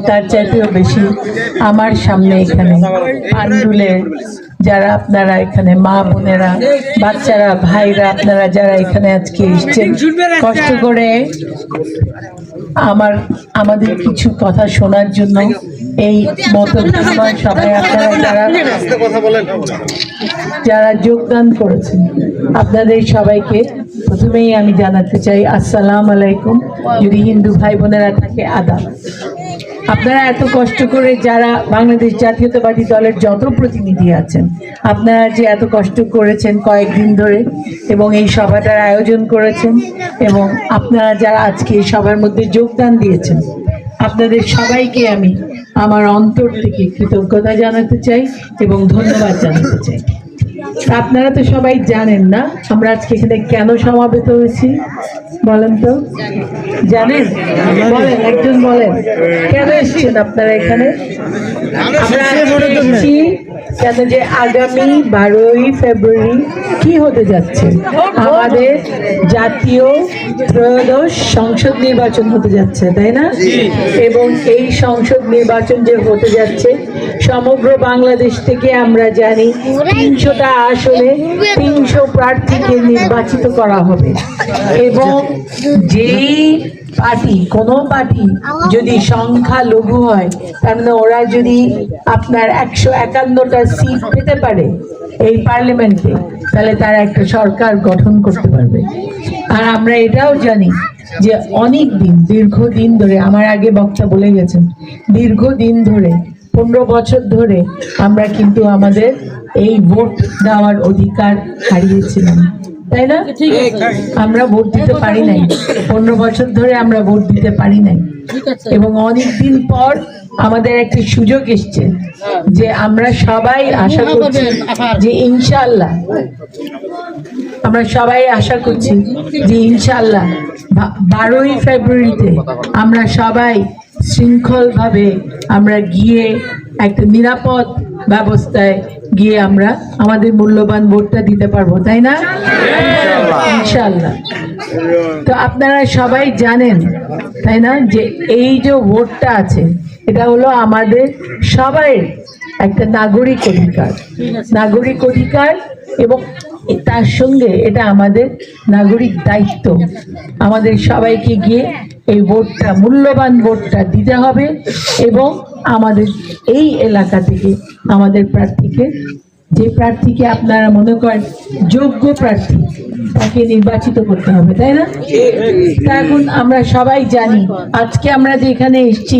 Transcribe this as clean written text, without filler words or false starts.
তার চাইতেও বেশি আমার সামনে এখানে আন্দুলে যারা আপনারা এখানে মা বোনেরা বাচ্চারা ভাইরা আপনারা যারা এখানে আজকে এসেছেন কষ্ট করে আমাদের কিছু কথা শোনার জন্য এই মতো সবাই আপনারা যারা যোগদান করেছেন আপনাদের সবাইকে প্রথমেই আমি জানাতে চাই আসসালামু আলাইকুম। যদি হিন্দু ভাই বোনেরা থাকে আদাব। আপনারা এত কষ্ট করে যারা বাংলাদেশ জাতীয়তাবাদী দলের যত প্রতিনিধি আছেন আপনারা যে এত কষ্ট করেছেন কয়েকদিন ধরে এবং এই সভাটার আয়োজন করেছেন এবং আপনারা যারা আজকে এই সভার মধ্যে যোগদান দিয়েছেন আপনাদের সবাইকে আমি আমার অন্তর থেকে কৃতজ্ঞতা জানাতে চাই এবং ধন্যবাদ জানাতে চাই। আপনারা তো সবাই জানেন না আমরা আজকে এখানে কেন সমাবেত হয়েছি, বলেন তো? জানেন? বলেন, একজন বলেন কেন এসেছেন আপনারা এখানে? আমরা এসেছি কেন যে আগামী 12ই ফেব্রুয়ারি কি হতে যাচ্ছে, আমাদের জাতীয় ত্রয়োদশ সংসদ নির্বাচন হতে যাচ্ছে, তাই না? এবং এই সংসদ নির্বাচন যে হতে যাচ্ছে সমগ্র বাংলাদেশ থেকে আমরা জানি 300টা আসনে 300 প্রার্থীকে নির্বাচিত করা হবে এবং যেই পার্টি কোনো পার্টি যদি সংখ্যা লঘু হয় তার মানে ওরা যদি আপনার 151টা সিট পেতে পারে এই পার্লামেন্টে তাহলে তারা একটা সরকার গঠন করতে পারবে। আর আমরা এটাও জানি যে অনেক দিন দীর্ঘদিন ধরে আমার আগে বক্তা বলে গেছেন দীর্ঘদিন ধরে 15 বছর ধরে আমরা কিন্তু আমাদের এই ভোট দেওয়ার অধিকার হারিয়েছিলাম, তাই না? আমরা ভোট দিতে পারি নাই 15 বছর ধরে আমরা ভোট দিতে পারি নাই এবং অনেকদিন পর আমাদের একটি সুযোগ এসছে যে আমরা সবাই আশা করছি যে ইনশাআল্লাহ আমরা সবাই আশা করছি যে ইনশাআল্লাহ 12ই ফেব্রুয়ারিতে আমরা সবাই শৃঙ্খলভাবে আমরা গিয়ে একটা নিরাপদ ব্যবস্থায় গিয়ে আমরা আমাদের মূল্যবান ভোটটা দিতে পারবো, তাই না? ইনশাআল্লাহ। তো আপনারা সবাই জানেন তাই না যে এই যে ভোটটা আছে এটা হলো আমাদের সবাই একটা নাগরিক অধিকার এবং তার সঙ্গে এটা আমাদের নাগরিক দায়িত্ব। আমাদের সবাইকে গিয়ে এই ভোটটা মূল্যবান ভোটটা দিতে হবে এবং আমাদের এই এলাকা থেকে আমাদের প্রার্থীকে যে প্রার্থীকে আপনারা মনে করেন যোগ্য প্রার্থী তাকে নির্বাচিত করতে হবে, তাই না? এখন আমরা সবাই জানি আজকে আমরা যে এখানে এসেছি